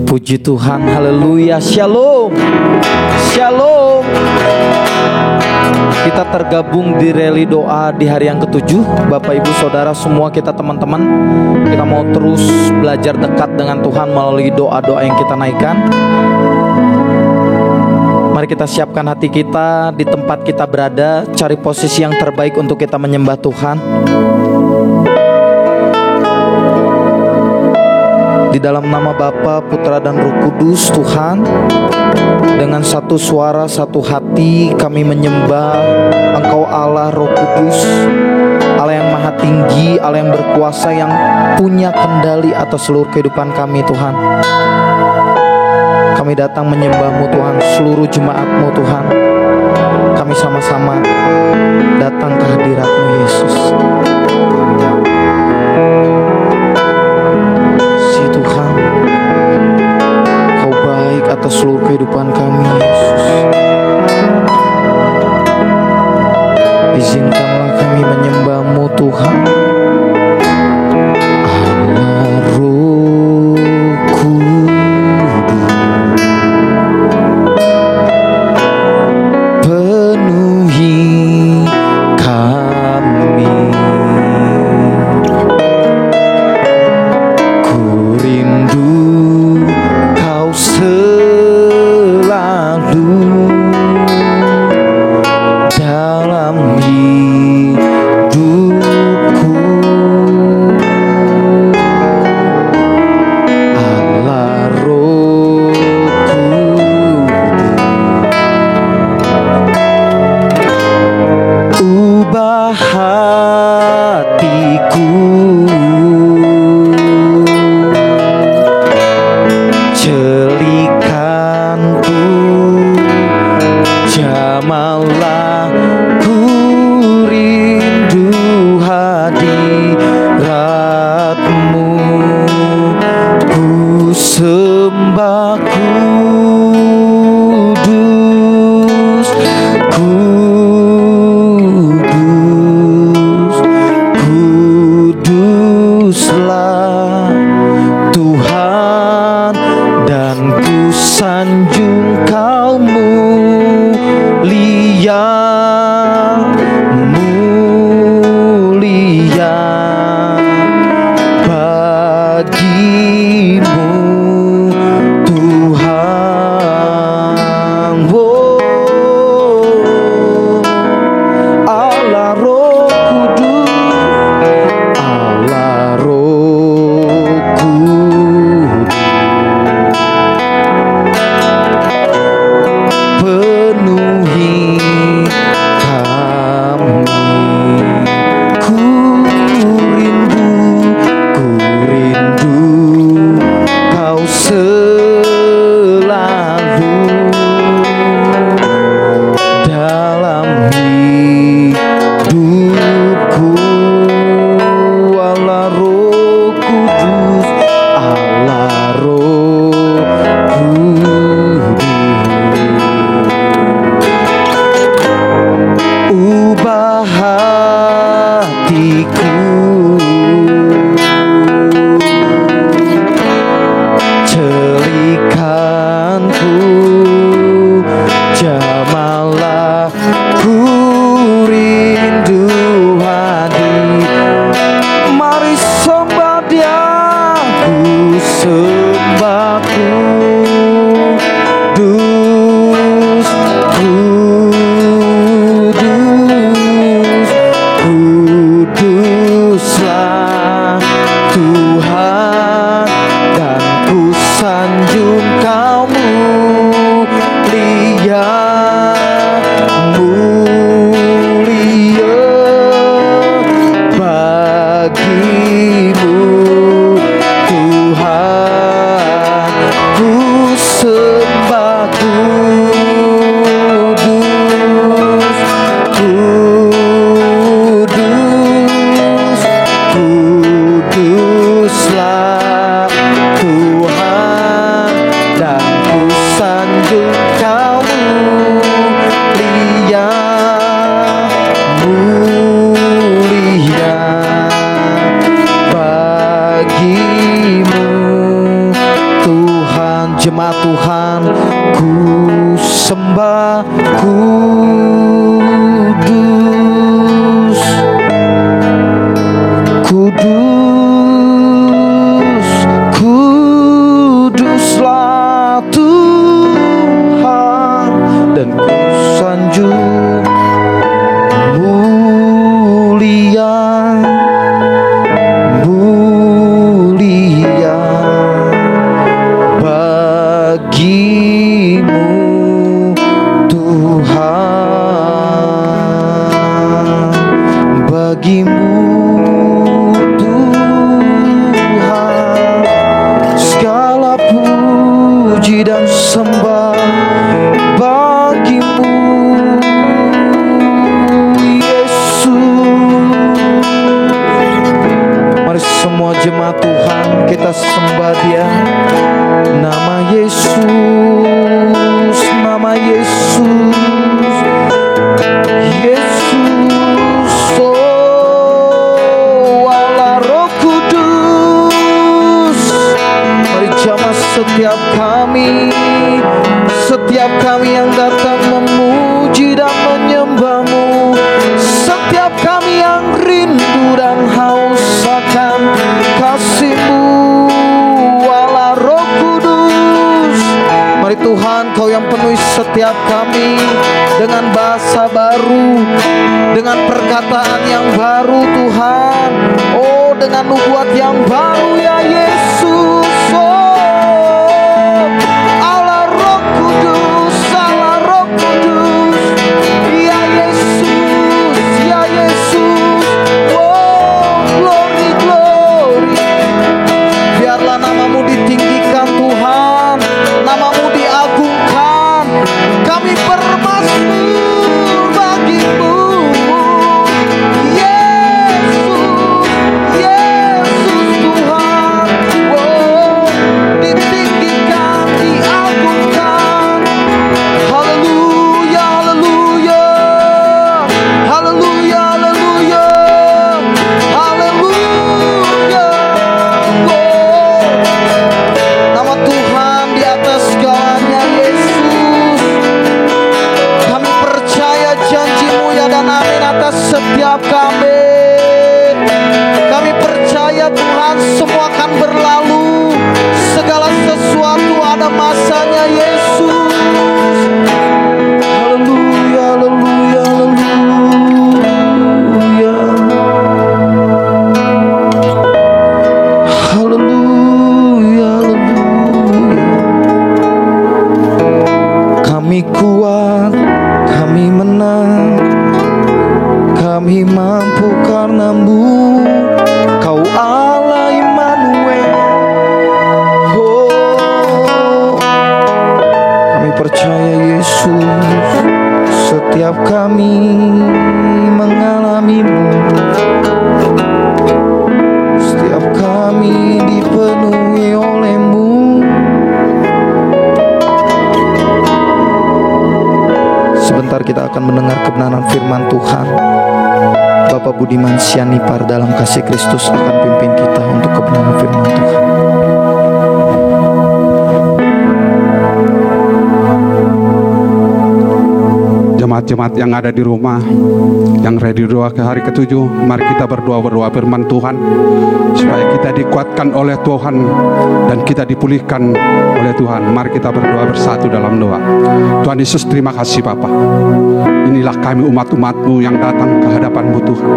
Puji Tuhan, haleluya, shalom, shalom. Kita tergabung di rally doa di hari yang ke-7. Bapak Ibu Saudara semua, kita teman-teman, kita mau terus belajar dekat dengan Tuhan melalui doa-doa yang kita naikkan. Mari kita siapkan hati kita di tempat kita berada, cari posisi yang terbaik untuk kita menyembah Tuhan. Di dalam nama Bapa, Putra dan Roh Kudus, Tuhan, dengan satu suara, satu hati kami menyembah Engkau Allah Roh Kudus, Allah yang maha tinggi, Allah yang berkuasa, yang punya kendali atas seluruh kehidupan kami, Tuhan. Kami datang menyembah-Mu, Tuhan, seluruh jemaat-Mu, Tuhan. Kami sama-sama datang ke hadirat-Mu, Yesus. Tuhan, Kau baik atas seluruh kehidupan kami, Yesus. Izinkanlah kami menyembah-Mu, Tuhan. Allah Roh Kudus, penuhi kami. Tuhan, segala puji dan sembah bagimu, Yesus. Mari semua jemaat Tuhan kita sembah Dia. Nama Yesus, nama Yesus, Yesus. Oh Allah Roh Kudus, mari jamah setiap kami yang datang memuji dan menyembah-Mu, setiap kami yang rindu dan haus akan kasih-Mu, Allah Roh Kudus. Mari Tuhan, Kau yang penuhi setiap kami dengan bahasa baru, dengan perkataan yang baru Tuhan. Oh, dengan nubuat yang baru ya Yesus. Oh, Allah Roh Kudus, Allah Roh Kudus, ya Yesus, ya Yesus. Oh, glory, glory. Biarlah nama-Mu ditinggikan Tuhan, nama-Mu diagungkan. Kami bermazmur bagi-Mu, Yesus, Yesus Tuhan. Oh, ditinggikan, diagungkan. Haleluya, haleluya, haleluya, haleluya, haleluya. Oh, nama Tuhan di atas segalanya, Yesus. Kami percaya janji-Mu ya dan amin atas setiap kami. Kami percaya Tuhan semua akan berlalu, segala sesuatu ada masanya, Yesus. Haleluya, haleluya, haleluya. Haleluya, haleluya. Kami kuat, kami menang, kami mampu karena-Mu, Kau Allah Immanuel. Oh, kami percaya Yesus, setiap kami mengalami-Mu, setiap kami dipenuhi oleh-Mu. Sebentar kita akan mendengar kebenaran firman Tuhan. Bapak Budiman Sianipar dalam kasih Kristus akan pimpin kita untuk kebenaran firman Tuhan. Jemaat-jemaat yang ada di rumah, yang ready doa ke hari ke-7, mari kita berdoa firman Tuhan, supaya kita dikuatkan oleh Tuhan dan kita dipulihkan oleh Tuhan. Mari kita berdoa bersatu dalam doa. Tuhan Yesus, terima kasih Bapa. Inilah kami umat-umat-Mu yang datang ke hadapan-Mu Tuhan,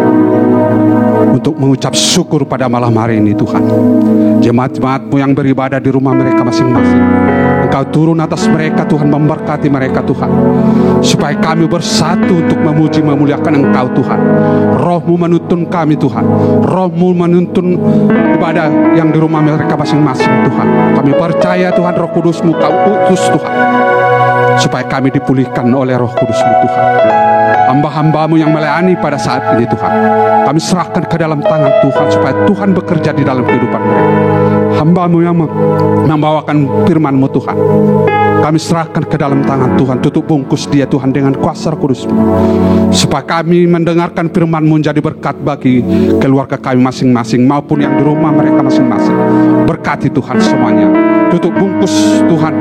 untuk mengucap syukur pada malam hari ini Tuhan. Jemaat-jemaat-Mu yang beribadah di rumah mereka masing-masing, Engkau turun atas mereka Tuhan, memberkati mereka Tuhan, supaya kami bersatu untuk memuji memuliakan Engkau Tuhan. Roh-Mu menuntun kami Tuhan, Roh-Mu menuntun ibadah yang di rumah mereka masing-masing Tuhan. Kami percaya Tuhan, Roh Kudus-Mu Kau utus Tuhan, supaya kami dipulihkan oleh Roh Kudus-Mu Tuhan. Hamba-hamba-Mu yang melayani pada saat ini Tuhan, kami serahkan ke dalam tangan Tuhan, supaya Tuhan bekerja di dalam kehidupan mereka. Hamba-Mu yang membawakan firman-Mu Tuhan, kami serahkan ke dalam tangan Tuhan. Tutup bungkus dia Tuhan dengan kuasa Roh Kudus-Mu, supaya kami mendengarkan firman-Mu menjadi berkat bagi keluarga kami masing-masing maupun yang di rumah mereka masing-masing. Berkati Tuhan semuanya. Tutup bungkus Tuhan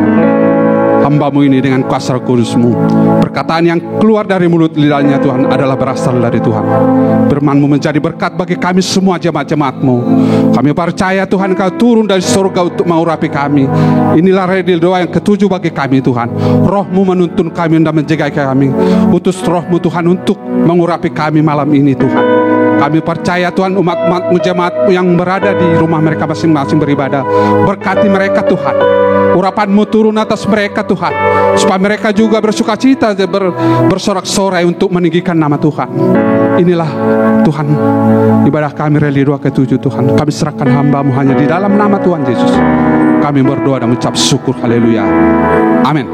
hamba-Mu ini dengan kuasa Roh Kudus-Mu. Perkataan yang keluar dari mulut lidahnya Tuhan adalah berasal dari Tuhan. Firman-Mu menjadi berkat bagi kami semua jemaat-jemaat-Mu. Kami percaya Tuhan, Kau turun dari surga untuk mengurapi kami. Inilah redil doa yang ke-7 bagi kami Tuhan. Roh-Mu menuntun kami dan menjaga kami. Utus Roh-Mu Tuhan untuk mengurapi kami malam ini Tuhan. Kami percaya Tuhan, umat-umat-Mu, jemaat-Mu yang berada di rumah mereka masing-masing beribadah, berkati mereka Tuhan. Urapan-Mu turun atas mereka Tuhan, supaya mereka juga bersuka cita, bersorak-sorai untuk meninggikan nama Tuhan. Inilah Tuhan ibadah kami Rally 2 ke-7 Tuhan. Kami serahkan hamba-Mu hanya di dalam nama Tuhan Yesus. Kami berdoa dan mengucap syukur. Haleluya. Amin.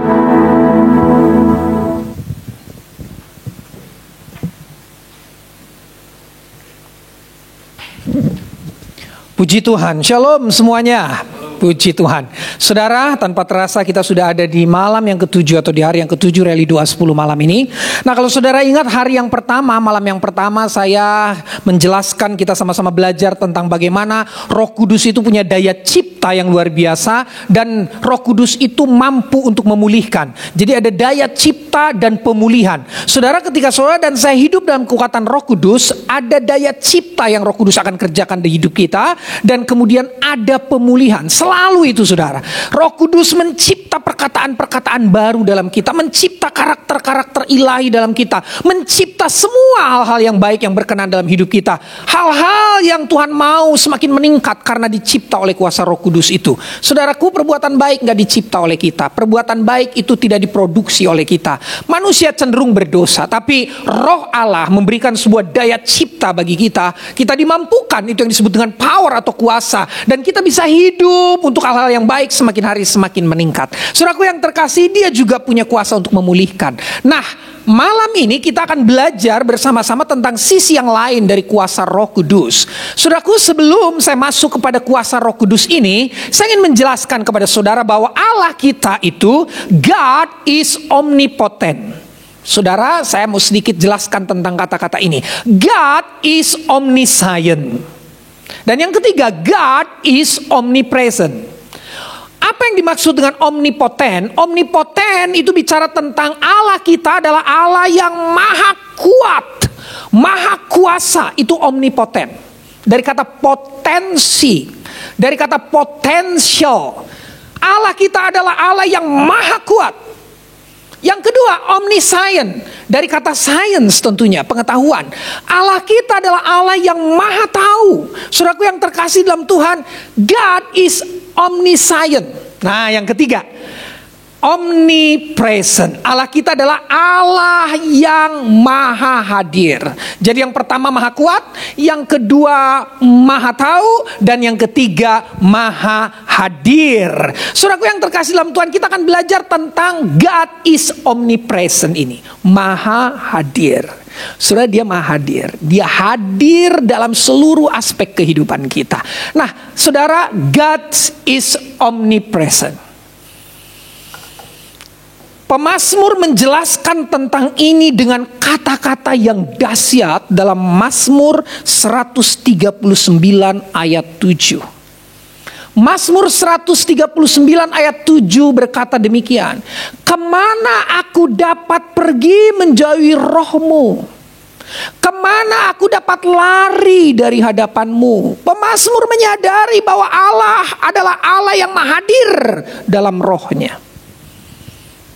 Puji Tuhan, shalom semuanya. Puji Tuhan. Saudara, tanpa terasa kita sudah ada di malam yang ke-7 atau di hari yang ke-7 Rally 210 malam ini. Nah, kalau saudara ingat hari yang pertama, malam yang pertama saya menjelaskan, kita sama-sama belajar tentang bagaimana Roh Kudus itu punya daya cipta yang luar biasa, dan Roh Kudus itu mampu untuk memulihkan. Jadi ada daya cipta dan pemulihan. Saudara, ketika saudara dan saya hidup dalam kekuatan Roh Kudus, ada daya cipta yang Roh Kudus akan kerjakan di hidup kita, dan kemudian ada pemulihan. Selalu itu saudara. Roh Kudus mencipta perkataan-perkataan baru dalam kita, mencipta karakter-karakter ilahi dalam kita, mencipta semua hal-hal yang baik yang berkenan dalam hidup kita. Hal-hal yang Tuhan mau semakin meningkat karena dicipta oleh kuasa Roh Kudus itu. Saudaraku, perbuatan baik gak dicipta oleh kita. Perbuatan baik itu tidak diproduksi oleh kita. Manusia cenderung berdosa, tapi Roh Allah memberikan sebuah daya cipta bagi kita. Kita dimampukan, itu yang disebut dengan power atau kuasa, dan kita bisa hidup untuk hal-hal yang baik semakin hari semakin meningkat. Saudaraku yang terkasih, dia juga punya kuasa untuk memulihkan. Nah, malam ini kita akan belajar bersama-sama tentang sisi yang lain dari kuasa Roh Kudus. Saudaraku, sebelum saya masuk kepada kuasa Roh Kudus ini, saya ingin menjelaskan kepada saudara bahwa Allah kita itu, God is omnipotent. Saudara, saya mau sedikit jelaskan tentang kata-kata ini. God is omniscient. Dan yang ketiga, God is omnipresent. Apa yang dimaksud dengan omnipotent? Omnipotent itu bicara tentang Allah kita adalah Allah yang maha kuat, maha kuasa. Itu omnipotent. Dari kata potensi, dari kata potential. Allah kita adalah Allah yang maha kuat. Yang kedua, omniscient, dari kata science tentunya, pengetahuan. Allah kita adalah Allah yang maha tahu. Saudaraku yang terkasih dalam Tuhan, God is omniscient. Nah, yang ketiga, omnipresent. Allah kita adalah Allah yang maha hadir. Jadi yang pertama maha kuat, yang kedua maha tahu, dan yang ketiga maha hadir. Saudaraku yang terkasih dalam Tuhan, kita akan belajar tentang God is omnipresent ini. Maha hadir. Saudara, dia maha hadir. Dia hadir dalam seluruh aspek kehidupan kita. Nah, saudara, God is omnipresent. Pemazmur menjelaskan tentang ini dengan kata-kata yang dahsyat dalam Mazmur 139 ayat 7. Mazmur 139 ayat 7 berkata demikian. Kemana aku dapat pergi menjauhi Roh-Mu? Kemana aku dapat lari dari hadapan-Mu? Pemazmur menyadari bahwa Allah adalah Allah yang maha hadir dalam Roh-Nya.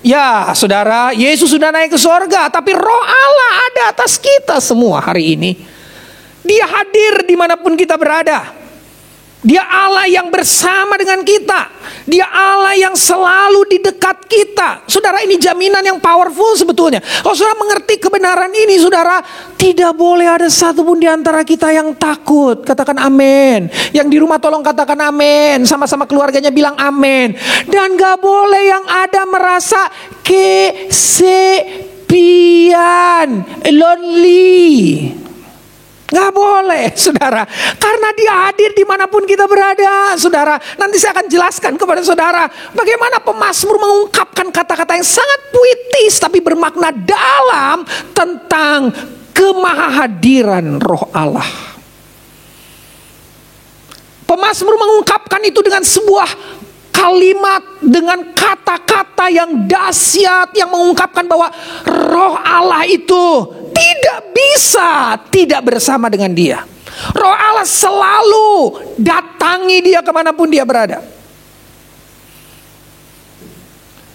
Ya, saudara, Yesus sudah naik ke sorga, tapi Roh Allah ada atas kita semua hari ini. Dia hadir dimanapun kita berada. Dia Allah yang bersama dengan kita. Dia Allah yang selalu di dekat kita. Saudara, ini jaminan yang powerful sebetulnya. Kalau saudara mengerti kebenaran ini, saudara, tidak boleh ada satupun di antara kita yang takut. Katakan amin. Yang di rumah tolong katakan amin. Sama-sama keluarganya bilang amin. Dan gak boleh yang ada merasa kesepian, lonely. Gak boleh, saudara. Karena dia hadir dimanapun kita berada, saudara. Nanti saya akan jelaskan kepada saudara bagaimana pemazmur mengungkapkan kata-kata yang sangat puitis tapi bermakna dalam tentang kemahahadiran Roh Allah. Pemazmur mengungkapkan itu dengan sebuah kalimat, dengan kata-kata yang dahsyat yang mengungkapkan bahwa Roh Allah itu tidak bisa tidak bersama dengan dia. Roh Allah selalu datangi dia kemanapun dia berada.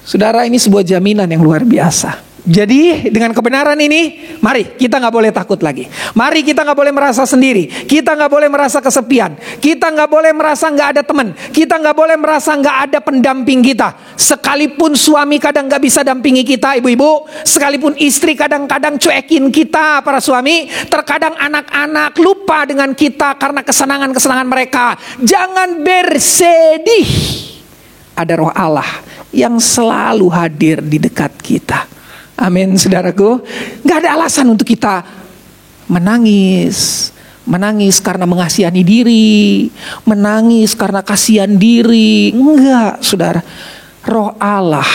Saudara, ini sebuah jaminan yang luar biasa. Jadi dengan kebenaran ini, mari kita gak boleh takut lagi. Mari kita gak boleh merasa sendiri. Kita gak boleh merasa kesepian. Kita gak boleh merasa gak ada teman. Kita gak boleh merasa gak ada pendamping kita. Sekalipun suami kadang gak bisa dampingi kita, ibu-ibu. Sekalipun istri kadang-kadang cuekin kita, para suami. Terkadang anak-anak lupa dengan kita karena kesenangan-kesenangan mereka. Jangan bersedih. Ada Roh Allah yang selalu hadir di dekat kita. Amin, saudaraku. Gak ada alasan untuk kita menangis. Menangis karena mengasihani diri. Menangis karena kasihan diri. Enggak, saudara. Roh Allah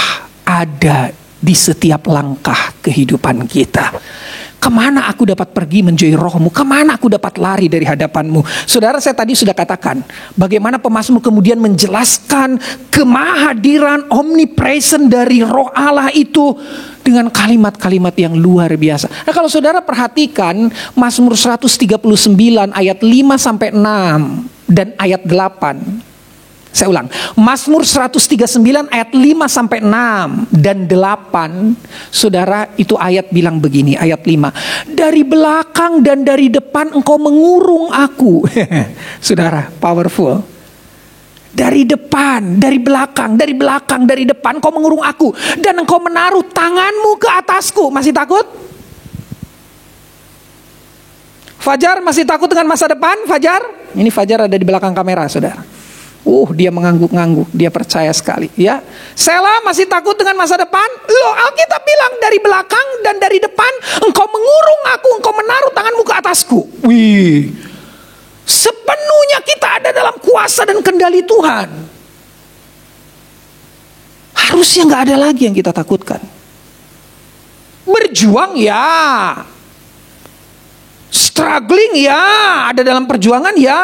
ada di setiap langkah kehidupan kita. Kemana aku dapat pergi menjauhi rohmu? Kemana aku dapat lari dari hadapanmu? Saudara, saya tadi sudah katakan bagaimana pemazmur kemudian menjelaskan kemahadiran omnipresent dari Roh Allah itu dengan kalimat-kalimat yang luar biasa. Nah, kalau saudara perhatikan Mazmur 139 ayat 5 sampai 6 dan ayat 8. Saya ulang, Mazmur 139 ayat 5 sampai 6 dan 8. Saudara, itu ayat bilang begini, ayat 5. Dari belakang dan dari depan engkau mengurung aku. Saudara, powerful. Dari depan, dari belakang, dari depan engkau mengurung aku. Dan engkau menaruh tanganmu ke atasku. Masih takut? Fajar masih takut dengan masa depan? Fajar? Ini Fajar ada di belakang kamera, saudara. Dia mengangguk-ngangguk, dia percaya sekali, ya. Sela masih takut dengan masa depan? Loh, Alkitab bilang dari belakang dan dari depan engkau mengurung aku, engkau menaruh tanganmu ke atasku. Wih, sepenuhnya kita ada dalam kuasa dan kendali Tuhan. Harusnya gak ada lagi yang kita takutkan. Berjuang ya, struggling ya, ada dalam perjuangan ya,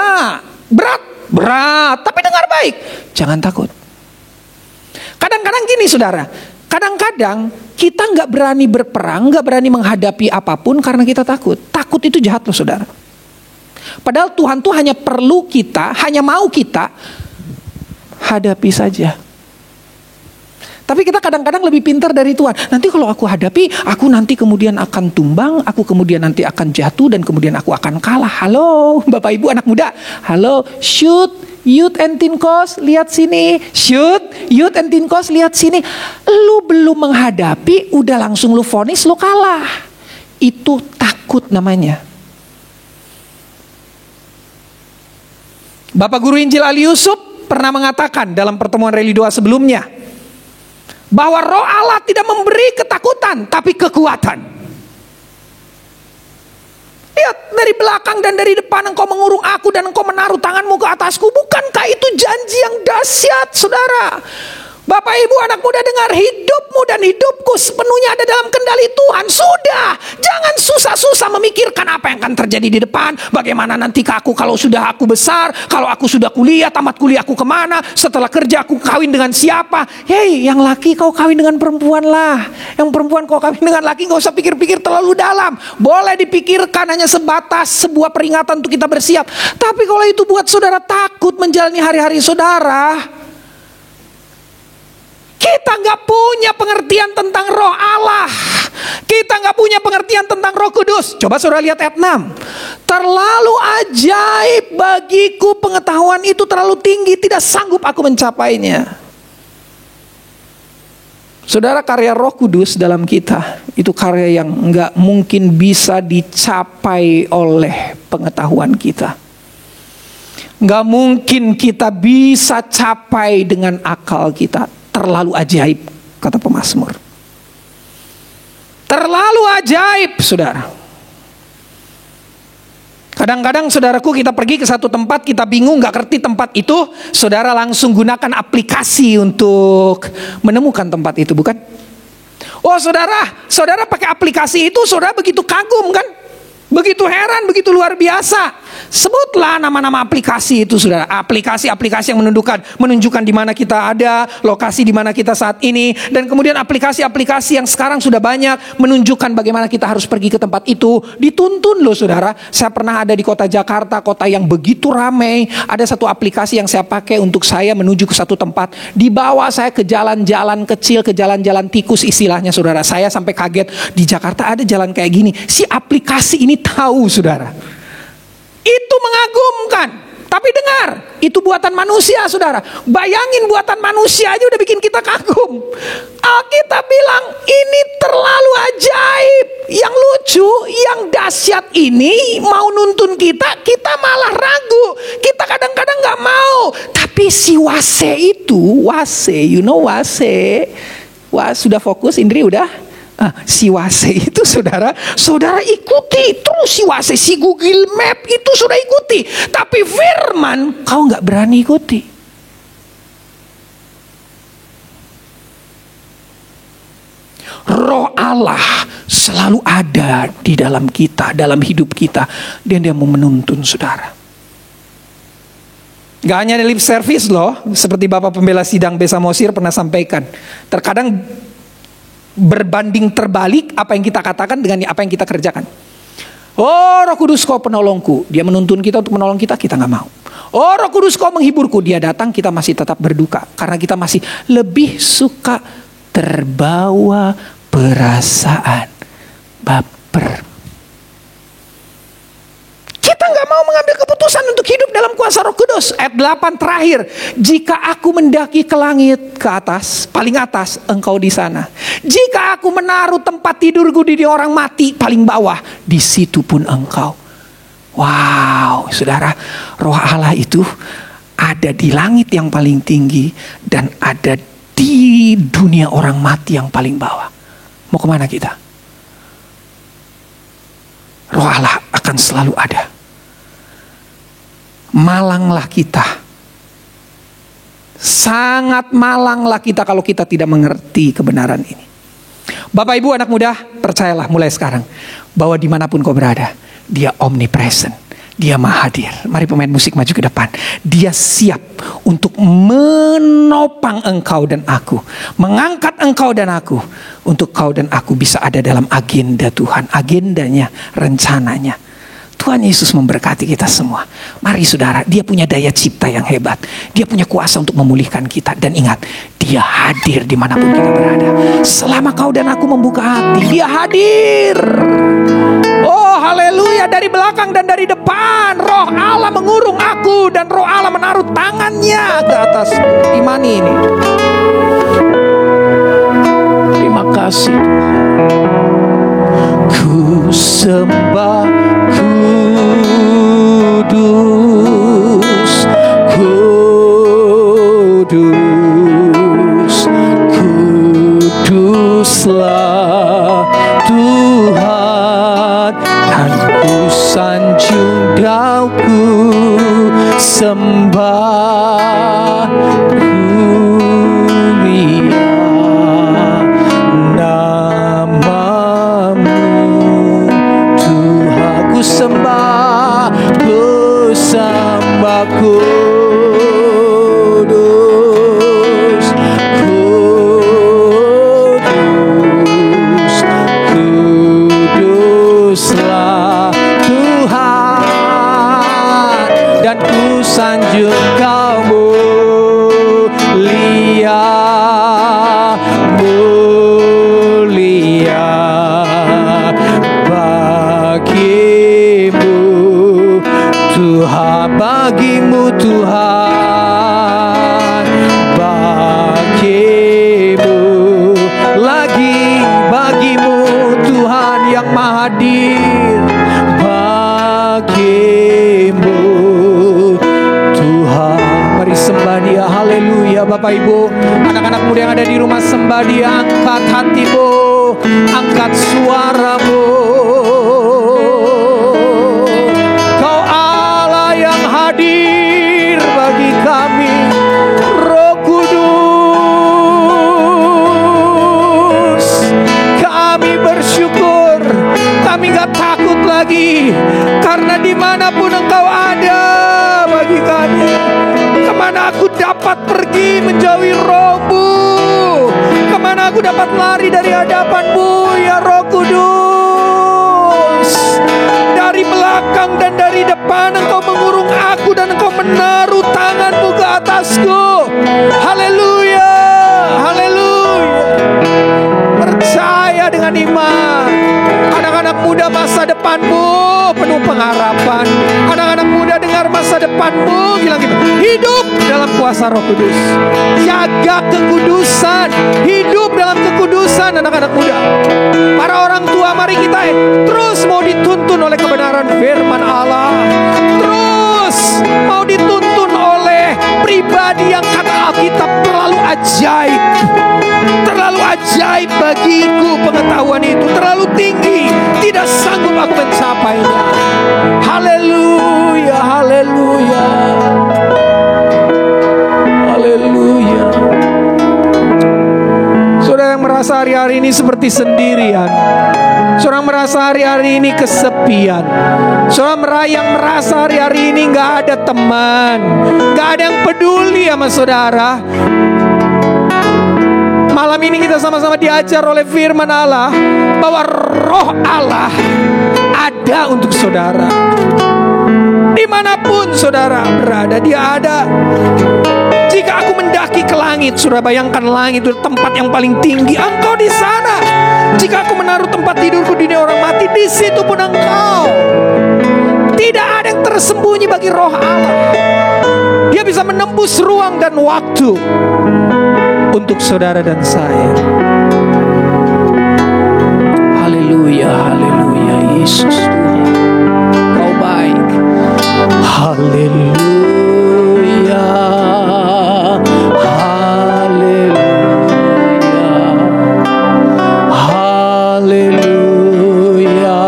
berat, tapi dengar baik, jangan takut. Kadang-kadang gini saudara, kadang-kadang kita gak berani berperang, gak berani menghadapi apapun karena kita takut. Takut itu jahat loh saudara. Padahal Tuhan tuh hanya perlu kita, hanya mau kita hadapi saja. Tapi kita kadang-kadang lebih pintar dari Tuhan. Nanti kalau aku hadapi, aku nanti kemudian akan tumbang, aku kemudian nanti akan jatuh, dan kemudian aku akan kalah. Halo Bapak Ibu anak muda, halo, shoot, youth and teen course, lihat sini. Shoot, youth and teen course, lihat sini. Lu belum menghadapi, udah langsung lu vonis lu kalah. Itu takut namanya. Bapak Guru Injil Ali Yusuf pernah mengatakan dalam pertemuan Reli 2 sebelumnya, bahwa Roh Allah tidak memberi ketakutan, tapi kekuatan. Lihat, dari belakang dan dari depan engkau mengurung aku dan engkau menaruh tanganmu ke atasku. Bukankah itu janji yang dahsyat, saudara? Bapak Ibu anak muda dengar, hidupmu dan hidupku sepenuhnya ada dalam kendali Tuhan. Sudah, jangan susah-susah memikirkan apa yang akan terjadi di depan. Bagaimana nanti aku kalau sudah aku besar, kalau aku sudah kuliah, tamat kuliah aku kemana, setelah kerja aku kawin dengan siapa. Hei, yang laki kau kawin dengan perempuan lah, yang perempuan kau kawin dengan laki. Gak usah pikir-pikir terlalu dalam. Boleh dipikirkan hanya sebatas sebuah peringatan untuk kita bersiap. Tapi kalau itu buat saudara takut menjalani hari-hari saudara, kita gak punya pengertian tentang Roh Allah. Kita gak punya pengertian tentang Roh Kudus. Coba saudara lihat ayat 6. Terlalu ajaib bagiku pengetahuan itu, terlalu tinggi, tidak sanggup aku mencapainya. Saudara, karya Roh Kudus dalam kita itu karya yang gak mungkin bisa dicapai oleh pengetahuan kita. Gak mungkin kita bisa capai dengan akal kita. Terlalu ajaib, kata pemazmur. Terlalu ajaib, saudara. Kadang-kadang saudaraku, kita pergi ke satu tempat, kita bingung, gak ngerti tempat itu, saudara langsung gunakan aplikasi untuk menemukan tempat itu, bukan? Oh saudara pakai aplikasi itu, saudara begitu kagum kan? Begitu heran, begitu luar biasa. Sebutlah nama-nama aplikasi itu, saudara. Aplikasi-aplikasi yang menunjukkan di mana kita ada, lokasi di mana kita saat ini. Dan kemudian aplikasi-aplikasi yang sekarang sudah banyak menunjukkan bagaimana kita harus pergi ke tempat itu. Dituntun loh, saudara. Saya pernah ada di kota Jakarta, kota yang begitu ramai. Ada satu aplikasi yang saya pakai untuk saya menuju ke satu tempat. Dibawa saya ke jalan-jalan kecil, ke jalan-jalan tikus istilahnya, saudara. Saya sampai kaget, di Jakarta ada jalan kayak gini. Si aplikasi ini tahu, saudara. Itu mengagumkan. Tapi dengar, itu buatan manusia, saudara. Bayangin buatan manusia aja udah bikin kita kagum. Alkitab bilang ini terlalu ajaib. Yang lucu, yang dahsyat ini mau nuntun kita malah ragu. Kita kadang-kadang gak mau. Tapi si Wase itu, you know Wase. Wah, sudah fokus Indri udah? Si Wase itu saudara ikuti terus si Wase, si Google Map itu sudah ikuti. Tapi firman kau gak berani ikuti. Roh Allah selalu ada di dalam kita, dalam hidup kita. Dan dia mau menuntun saudara. Gak hanya lip service loh. Seperti Bapak Pembela Sidang Besa Mosir pernah sampaikan. Terkadang berbanding terbalik apa yang kita katakan dengan apa yang kita kerjakan. Oh, Roh Kudus kau penolongku. Dia menuntun kita untuk menolong kita gak mau. Oh, Roh Kudus kau menghiburku. Dia datang, kita masih tetap berduka. Karena kita masih lebih suka terbawa perasaan baper. Kita gak mau mengambil keputusan untuk hidup dalam kuasa Roh Kudus. Ayat 8 terakhir. Jika aku mendaki ke langit, ke atas, paling atas, engkau di sana. Jika aku menaruh tempat tidurku di orang mati, paling bawah, di situ pun engkau. Wow, saudara, Roh Allah itu ada di langit yang paling tinggi dan ada di dunia orang mati yang paling bawah. Mau kemana kita? Roh Allah akan selalu ada. Malanglah kita. Sangat malanglah kita kalau kita tidak mengerti kebenaran ini. Bapak Ibu anak muda, percayalah mulai sekarang bahwa dimanapun kau berada, dia omnipresent, dia maha hadir. Mari pemain musik maju ke depan. Dia siap untuk menopang engkau dan aku, mengangkat engkau dan aku, untuk kau dan aku bisa ada dalam agenda Tuhan, agendanya, rencananya. Tuhan Yesus memberkati kita semua. Mari saudara, dia punya daya cipta yang hebat. Dia punya kuasa untuk memulihkan kita. Dan ingat, dia hadir dimanapun kita berada. Selama kau dan aku membuka hati, dia hadir. Oh haleluya, dari belakang dan dari depan. Roh Allah mengurung aku. Dan Roh Allah menaruh tangannya ke atas imani ini. Terima kasih Tuhan. Ku sembah kudus, kudus, kuduslah Tuhan. Dan ku sanjung dauku sembah kudus, kudus, kuduslah Tuhan. Dan ku sanjung kau mulia, mulia bagimu Tuhan, bagimu Tuhan, bagimu, lagi bagimu Tuhan yang maha hadir, bagimu Tuhan. Mari sembah dia, haleluya. Bapak Ibu, anak-anak muda yang ada di rumah, sembah dia, angkat hatimu, angkat suaramu. Hadir bagi kami, Roh Kudus. Kami bersyukur, kami gak takut lagi, karena dimanapun Engkau ada bagi kami. Kemana aku dapat pergi menjauhi Roh-Mu? Kemana aku dapat lari dari hadapan-Mu ya Roh Kudus? Dari belakang dan dari depan Engkau mengurung aku dan Engkau menaruh tangan-Mu ke atasku. Haleluya, haleluya. Percaya dengan iman. Anak-anak muda, masa depanmu penuh pengharapan. Anak-anak muda, dengar masa depanmu bilang gitu, hidup dalam kuasa Roh Kudus. Jaga kekudusan, hidup dalam kekudusan anak-anak muda. Para orang tua, mari kita terus mau dituntun oleh kebenaran firman Allah. Terus mau dituntun oleh pribadi yang kata Alkitab terlalu ajaib. Terlalu ajaib bagiku pengetahuan itu, terlalu tinggi, tidak sanggup aku mencapainya. Haleluya, haleluya, haleluya. Saudara yang merasa hari-hari ini seperti sendirian, saudara merasa hari-hari ini kesepian, saudara yang merasa hari-hari ini gak ada teman, gak ada yang peduli sama saudara. Malam ini kita sama-sama diajar oleh firman Allah bahwa Roh Allah ada untuk saudara. Dimanapun saudara berada, Dia ada. Jika aku mendaki ke langit, saudara bayangkan langit itu tempat yang paling tinggi, Engkau di sana. Jika aku menaruh tempat tidurku di dunia orang mati, di situ pun Engkau. Tidak ada yang tersembunyi bagi Roh Allah. Dia bisa menembus ruang dan waktu untuk saudara dan saya. Haleluya, haleluya. Yesus Tuhan, Kau baik. Haleluya, haleluya, haleluya, haleluya,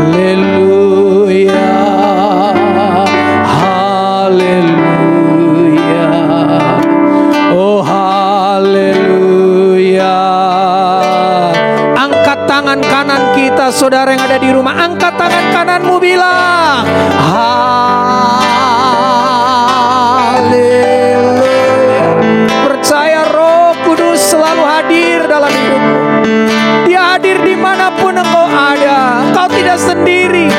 haleluya. Haleluya, oh haleluya. Angkat tangan kanan kita, saudara yang ada di rumah, angkat tangan kananmu, bilang haleluya. Percaya Roh Kudus selalu hadir dalam hidupmu. Dia hadir dimanapun engkau ada. Engkau tidak sendiri.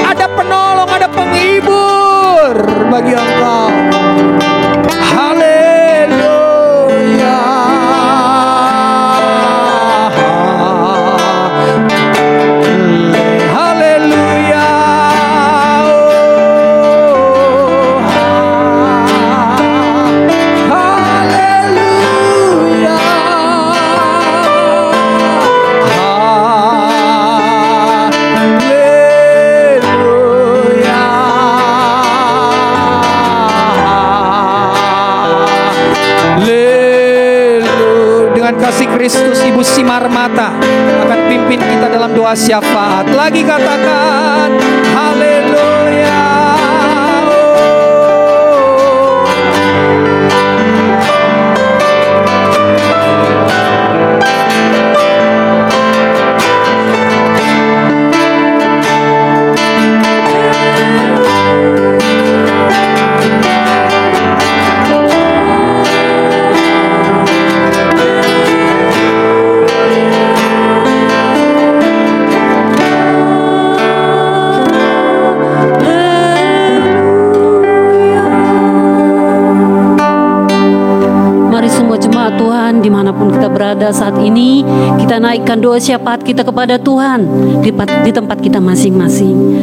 Ada penolong, ada penghibur bagi engkau. Haleluya, haleluya, haleluya, dengan kasih Kristus, Ibu Simar Mata akan pimpin kita dalam doa syafaat. Lagi katakan haleluya. Tuhan, dimanapun kita berada saat ini, kita naikkan doa syafaat kita kepada Tuhan di tempat kita masing-masing.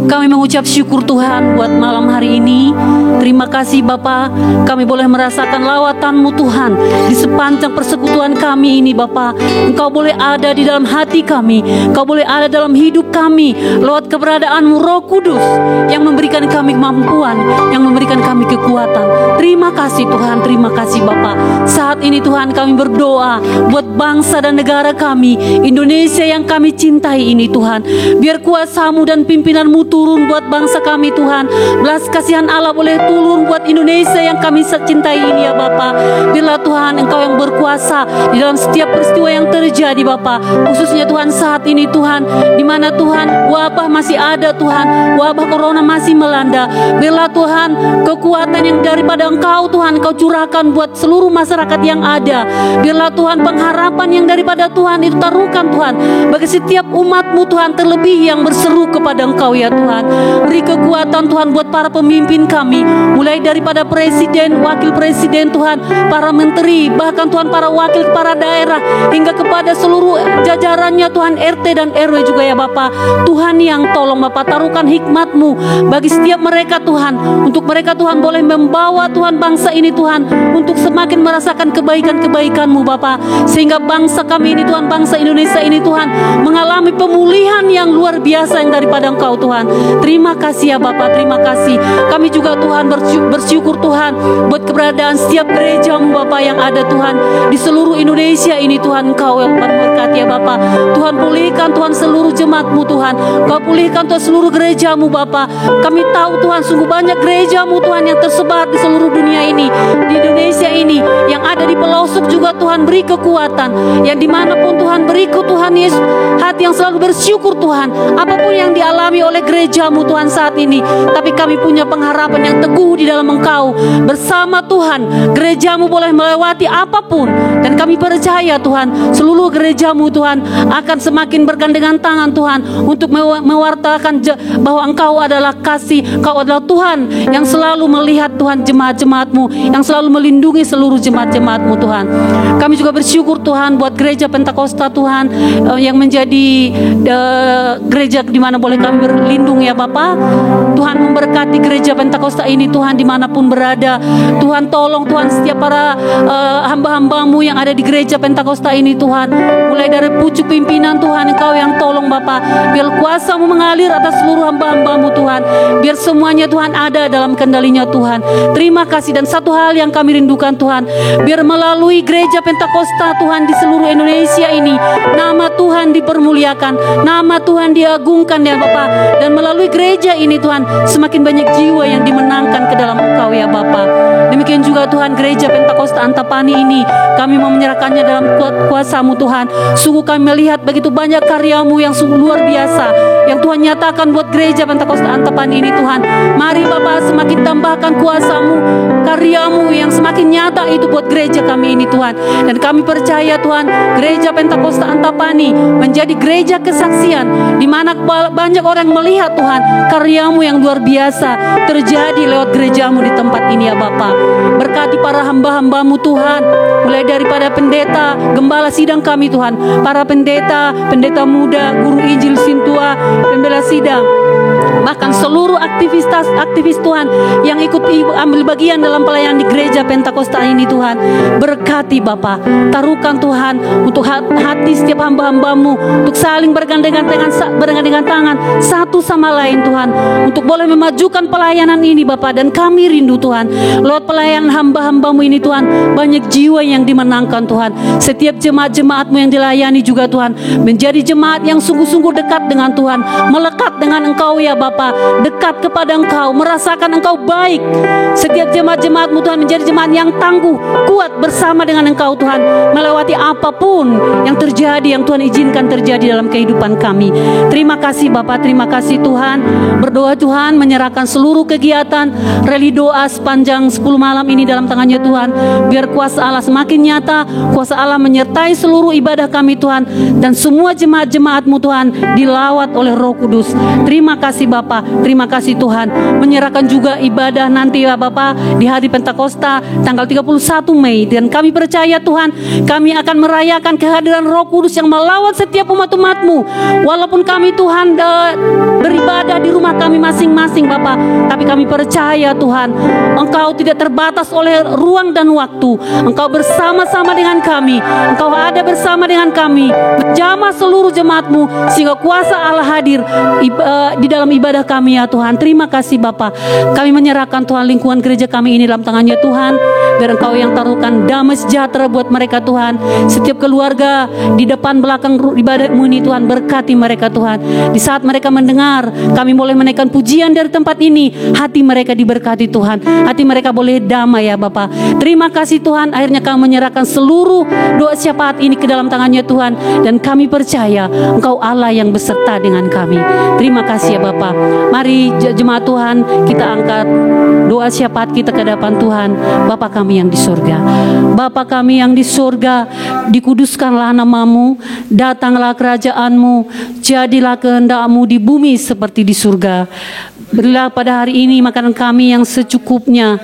Kami mengucap syukur Tuhan buat malam hari ini. Terima kasih Bapa, kami boleh merasakan lawatan-Mu Tuhan di sepanjang persekutuan kami ini Bapa. Engkau boleh ada di dalam hati kami, Engkau boleh ada dalam hidup kami lewat keberadaan-Mu Roh Kudus yang memberikan kami kemampuan, yang memberikan kami kekuatan. Terima kasih Tuhan, terima kasih Bapa. Saat ini Tuhan kami berdoa buat bangsa dan negara kami, Indonesia yang kami cintai ini Tuhan. Biar kuasa-Mu dan pimpinan-Mu turun buat bangsa kami Tuhan. Belas kasihan Allah boleh turun buat Indonesia yang kami cintai ini ya Bapa. Biarlah Tuhan Engkau yang berkuasa di dalam setiap peristiwa yang terjadi Bapa. Khususnya Tuhan saat ini Tuhan, di mana Tuhan wabah masih ada Tuhan, wabah corona masih melanda. Biarlah Tuhan kekuatan yang daripada Engkau Tuhan Engkau curahkan buat seluruh masyarakat yang ada. Biarlah Tuhan pengharapan yang daripada Tuhan itu taruhkan Tuhan bagi setiap umat-Mu Tuhan, terlebih yang berseru kepada Engkau ya Tuhan. Beri kekuatan Tuhan buat para pemimpin kami, mulai daripada presiden, wakil presiden Tuhan, para menteri, bahkan Tuhan para wakil kepala daerah, hingga kepada seluruh jajarannya Tuhan, RT dan RW juga ya Bapa. Tuhan yang tolong Bapa, taruhkan hikmat-Mu bagi setiap mereka Tuhan, untuk mereka Tuhan boleh membawa Tuhan bangsa ini Tuhan untuk semakin merasakan kebaikan-kebaikan-Mu Bapa, sehingga bangsa kami ini Tuhan, bangsa Indonesia ini Tuhan mengalami pemulihan yang luar biasa yang daripada Engkau Tuhan. Terima kasih ya Bapa, terima kasih. Kami juga Tuhan bersyukur Tuhan buat keberadaan setiap gereja-Mu Bapa yang ada Tuhan di seluruh Indonesia ini Tuhan. Engkau yang berkati ya Bapa. Tuhan pulihkan Tuhan seluruh jemaat-Mu Tuhan. Kau pulihkan Tuhan seluruh gereja-Mu Bapa. Kami tahu Tuhan sungguh banyak gereja-Mu Tuhan yang tersebar di seluruh dunia ini, di Indonesia ini, yang ada di pelosok juga Tuhan. Beri kekuatan yang dimanapun Tuhan, beriku Tuhan Yesus hati yang selalu bersyukur Tuhan apapun yang dialami oleh gereja-Mu Tuhan saat ini. Tapi kami punya pengharapan yang teguh di dalam Engkau. Bersama Tuhan gereja-Mu boleh melewati apapun, dan kami percaya Tuhan seluruh gereja-Mu Tuhan akan semakin bergandengan tangan Tuhan untuk mewartakan bahwa Engkau adalah kasih, Engkau adalah Tuhan yang selalu melihat Tuhan jemaat-jemaat-Mu, yang selalu melindungi seluruh jemaat-jemaat-Mu Tuhan. Kami juga bersyukur Tuhan buat gereja Pentakosta Tuhan, yang menjadi gereja di mana boleh kami berlindung ya Bapa. Tuhan memberkati gereja Pentakosta ini Tuhan dimanapun berada. Tuhan tolong Tuhan setiap para hamba-hamba-Mu yang ada di gereja Pentakosta ini Tuhan, mulai dari pucuk pimpinan Tuhan, Engkau yang tolong Bapa. Biar kuasa-Mu mengalir atas seluruh hamba-hamba-Mu Tuhan, biar semuanya Tuhan ada dalam kendalinya Tuhan. Terima kasih. Dan satu hal yang kami rindukan Tuhan, biar melalui gereja Pentakosta Tuhan di seluruh Indonesia ini, nama Tuhan dipermuliakan, nama Tuhan diagungkan ya Bapa. Dan melalui gereja ini Tuhan, semakin banyak jiwa yang dimenangkan ke dalam Engkau ya Bapa. Demikian juga Tuhan gereja Pentakosta Antapani ini, kami mau menyerahkannya dalam kuasa-Mu Tuhan. Sungguh kami melihat begitu banyak karya-Mu yang sungguh luar biasa yang Tuhan nyatakan buat gereja Pentakosta Antapani ini Tuhan. Mari Bapa semakin tambahkan kuasa-Mu, karya-Mu yang semakin nyata itu buat gereja kami ini Tuhan. Dan kami percaya Tuhan gereja Pentakosta Antapani menjadi gereja kesaksian, di mana banyak orang melihat Tuhan karya-Mu yang luar biasa terjadi lewat gereja-Mu di tempat ini ya Bapa. Berkati para hamba-hamba-Mu Tuhan, mulai daripada pendeta, gembala sidang kami Tuhan, para pendeta, pendeta muda, guru Injil Sintua, pembela sidang, bahkan seluruh aktivis Tuhan yang ikut ambil bagian dalam pelayanan di gereja Pentakosta ini Tuhan. Berkati Bapa, taruhkan Tuhan untuk hati setiap hamba-hamba-Mu untuk saling bergandengan tangan satu sama lain Tuhan, untuk boleh memajukan pelayanan ini Bapa. Dan kami rindu Tuhan lewat pelayanan hamba-hamba-Mu ini Tuhan, banyak jiwa yang dimenangkan Tuhan. Setiap jemaat-jemaat-Mu yang dilayani juga Tuhan menjadi jemaat yang sungguh-sungguh dekat dengan Tuhan, melekat dengan Engkau ya Bapa, dekat kepada Engkau, merasakan Engkau baik. Setiap jemaat-jemaat-Mu Tuhan menjadi jemaat yang tangguh, kuat bersama dengan Engkau Tuhan, melewati apapun yang terjadi, yang Tuhan izinkan terjadi dalam kehidupan kami. Terima kasih Bapa, terima kasih Tuhan. Berdoa Tuhan menyerahkan seluruh kegiatan reli doa sepanjang 10 malam ini dalam tangannya Tuhan. Biar kuasa Allah semakin nyata, kuasa Allah menyertai seluruh ibadah kami Tuhan, dan semua jemaat-jemaat-Mu Tuhan dilawat oleh Roh Kudus. Terima kasih Bapa, terima kasih Tuhan. Menyerahkan juga ibadah nanti ya Bapa di hari Pentakosta tanggal 31 Mei. Dan kami percaya Tuhan, kami akan merayakan kehadiran Roh Kudus yang melawat setiap umat-umat-Mu. Walaupun kami Tuhan beribadah di rumah kami masing-masing Bapa, tapi kami percaya Tuhan, Engkau tidak terbatas oleh ruang dan waktu. Engkau bersama-sama dengan kami, Engkau ada bersama dengan kami, menjamah seluruh jemaat-Mu, sehingga kuasa Allah hadir di dalam ibadah ibadah kami ya Tuhan. Terima kasih Bapa. Kami menyerahkan Tuhan lingkungan gereja kami ini dalam tangannya Tuhan. Biar Engkau yang taruhkan damai sejahtera buat mereka Tuhan. Setiap keluarga di depan belakang ibadah-Mu ini Tuhan, berkati mereka Tuhan. Di saat mereka mendengar kami boleh menaikkan pujian dari tempat ini, hati mereka diberkati Tuhan. Hati mereka boleh damai ya Bapa. Terima kasih Tuhan, akhirnya kami menyerahkan seluruh doa syafaat ini ke dalam tangannya Tuhan. Dan kami percaya Engkau Allah yang beserta dengan kami. Terima kasih ya Bapa. Mari jemaat Tuhan, kita angkat doa syafaat kita ke hadapan Tuhan. Bapa kami yang di surga, Bapa kami yang di surga, dikuduskanlah nama-Mu, datanglah kerajaan-Mu, jadilah kehendak-Mu di bumi seperti di surga. Berilah pada hari ini makanan kami yang secukupnya,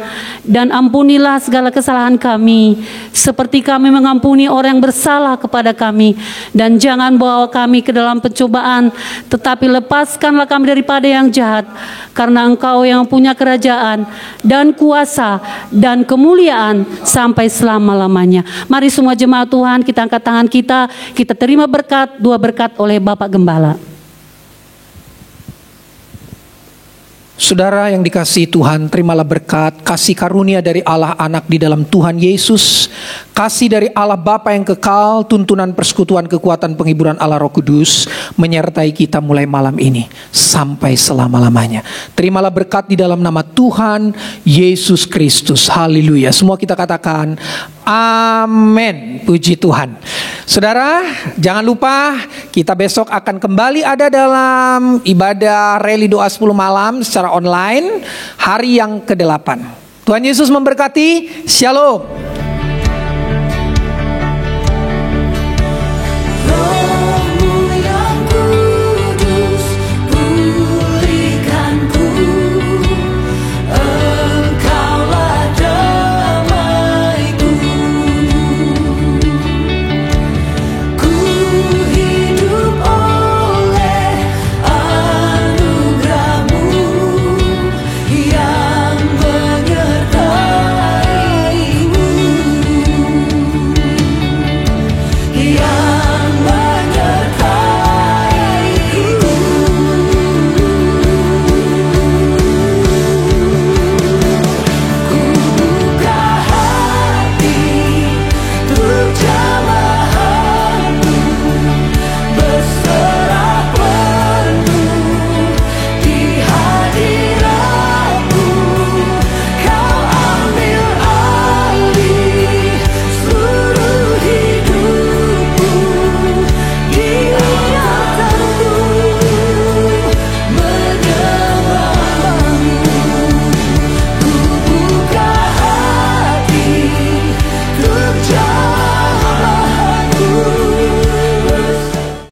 dan ampunilah segala kesalahan kami seperti kami mengampuni orang yang bersalah kepada kami, dan jangan bawa kami ke dalam pencobaan, tetapi lepaskanlah kami daripada yang jahat, karena Engkau yang punya kerajaan dan kuasa dan kemuliaan sampai selama-lamanya. Mari semua jemaat Tuhan, kita angkat tangan kita terima berkat, dua berkat oleh Bapak Gembala. Saudara yang dikasihi Tuhan, terimalah berkat, kasih karunia dari Allah Anak di dalam Tuhan Yesus, kasih dari Allah Bapa yang kekal, tuntunan persekutuan kekuatan penghiburan Allah Roh Kudus menyertai kita mulai malam ini sampai selama-lamanya. Terimalah berkat di dalam nama Tuhan Yesus Kristus. Haleluya. Semua kita katakan amin. Puji Tuhan. Saudara, jangan lupa kita besok akan kembali ada dalam ibadah Rally Doa 10 malam secara online hari yang ke-8. Tuhan Yesus memberkati. Shalom.